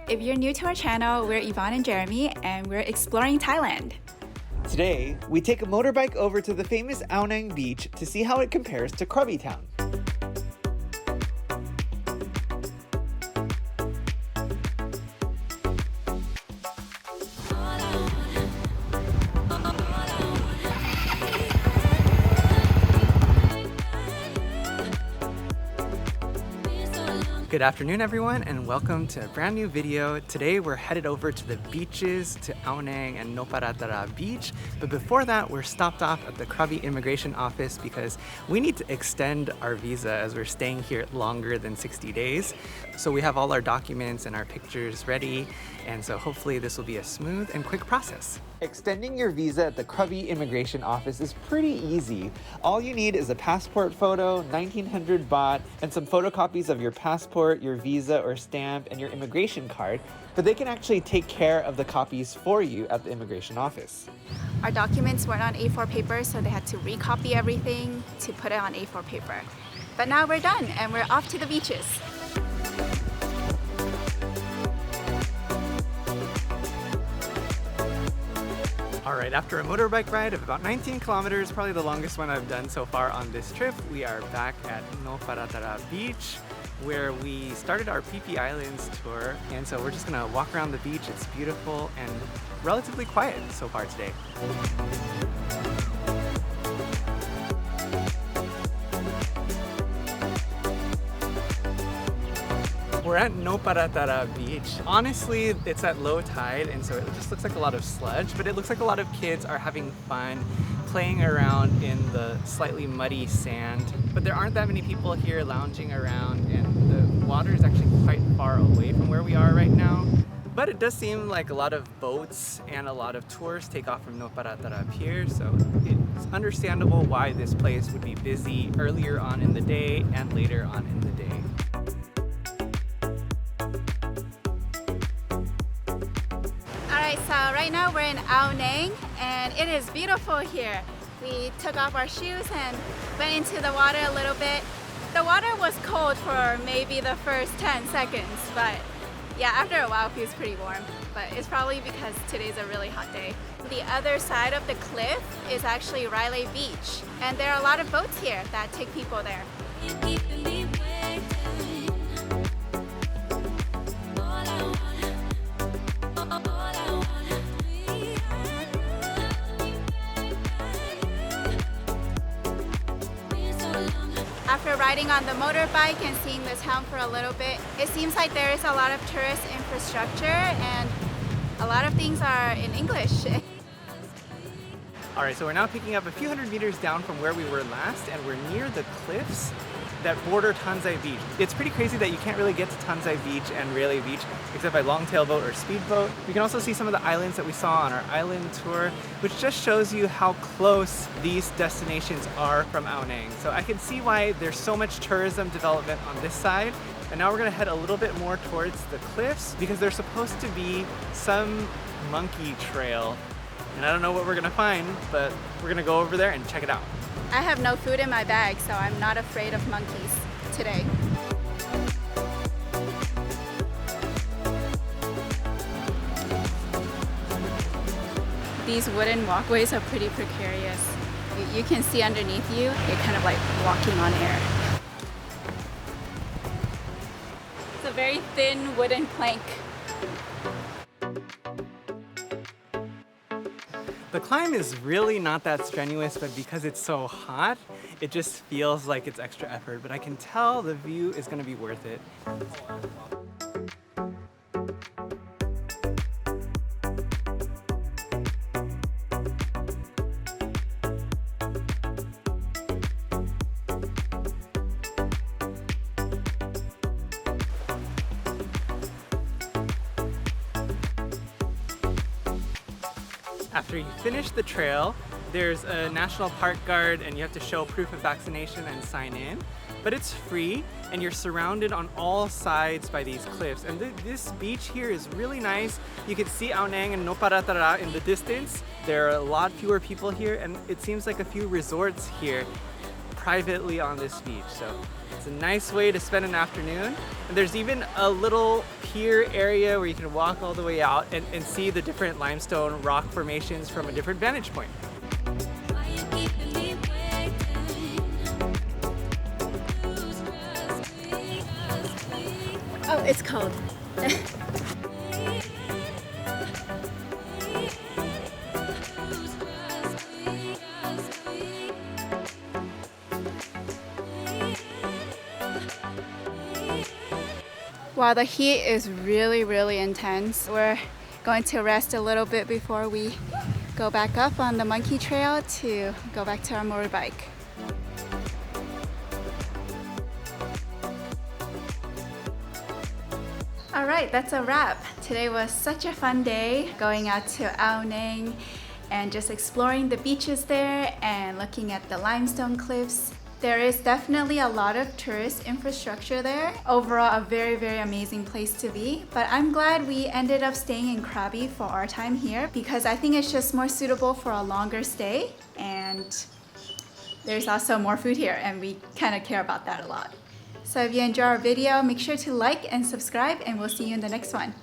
If you're new to our channel, we're Yvonne and Jeremy, and we're exploring Thailand. Today, we take a motorbike over to the famous Ao Nang Beach to see how it compares to KRABI Town. Good afternoon everyone, and welcome to a brand new video. Today we're headed over to the beaches, to Ao Nang and Noppharat Thara Beach. But before that, we're stopped off at the KRABI immigration office because we need to extend our visa as we're staying here longer than 60 days. So we have all our documents and our pictures ready, and so hopefully this will be a smooth and quick process. Extending your visa at the KRABI immigration office is pretty easy. All you need is a passport photo, 1900 baht, and some photocopies of your passport, your visa or stamp, and your immigration card. But they can actually take care of the copies for you at the immigration office. Our documents weren't on A4 paper, so they had to recopy everything to put it on A4 paper. But now we're done, and we're off to the beaches. Alright, after a motorbike ride of about 19 kilometers, probably the longest one I've done so far on this trip, we are back at Noppharat Thara Beach, where we started our PP Islands tour. And so we're just gonna walk around the beach. It's beautiful and relatively quiet so far today. We're at Noppharat Thara Beach. Honestly, it's at low tide, and so it just looks like a lot of sludge, but it looks like a lot of kids are having fun playing around in the slightly muddy sand. But there aren't that many people here lounging around, and the water is actually quite far away from where we are right now. But it does seem like a lot of boats and a lot of tours take off from Noppharat Thara Pier, so it's understandable why this place would be busy earlier on in the day and later on in the day. Alright, so right now we're in Ao Nang, and it is beautiful here. We took off our shoes and went into the water a little bit. The water was cold for maybe the first 10 seconds, but yeah, after a while it feels pretty warm. But it's probably because today's a really hot day. The other side of the cliff is actually Riley Beach, and there are a lot of boats here that take people there. After riding on the motorbike and seeing the town for a little bit, it seems like there is a lot of tourist infrastructure and a lot of things are in English. Alright, so we're now picking up a few hundred meters down from where we were last, and we're near the cliffs that border Tanzai Beach. It's pretty crazy that you can't really get to Tanzai Beach and Railay Beach except by longtail boat or speedboat. We can also see some of the islands that we saw on our island tour, which just shows you how close these destinations are from Ao Nang. So I can see why there's so much tourism development on this side. And now we're gonna head a little bit more towards the cliffs because there's supposed to be some monkey trail. And I don't know what we're gonna find, but we're gonna go over there and check it out. I have no food in my bag, so I'm not afraid of monkeys today. These wooden walkways are pretty precarious. You can see underneath you, you're kind of like walking on air. It's a very thin wooden plank. The climb is really not that strenuous, but because it's so hot, it just feels like it's extra effort. But I can tell the view is going to be worth it. After you finish the trail, there's a national park guard and you have to show proof of vaccination and sign in. But it's free and you're surrounded on all sides by these cliffs. And this beach here is really nice. You can see Ao Nang and Noppharat Thara in the distance. There are a lot fewer people here and it seems like a few resorts here. privately on this beach. So it's a nice way to spend an afternoon. And there's even a little pier area where you can walk all the way out and see the different limestone rock formations from a different vantage point. Oh, it's cold. Wow, the heat is really intense. We're going to rest a little bit before we go back up on the monkey trail to go back to our motorbike. All right, that's a wrap. Today was such a fun day going out to Ao Nang and just exploring the beaches there and looking at the limestone cliffs. There is definitely a lot of tourist infrastructure there. Overall, a very amazing place to be. But I'm glad we ended up staying in Krabi for our time here because I think it's just more suitable for a longer stay. And there's also more food here and we kind of care about that a lot. So if you enjoy our video, make sure to like and subscribe and we'll see you in the next one.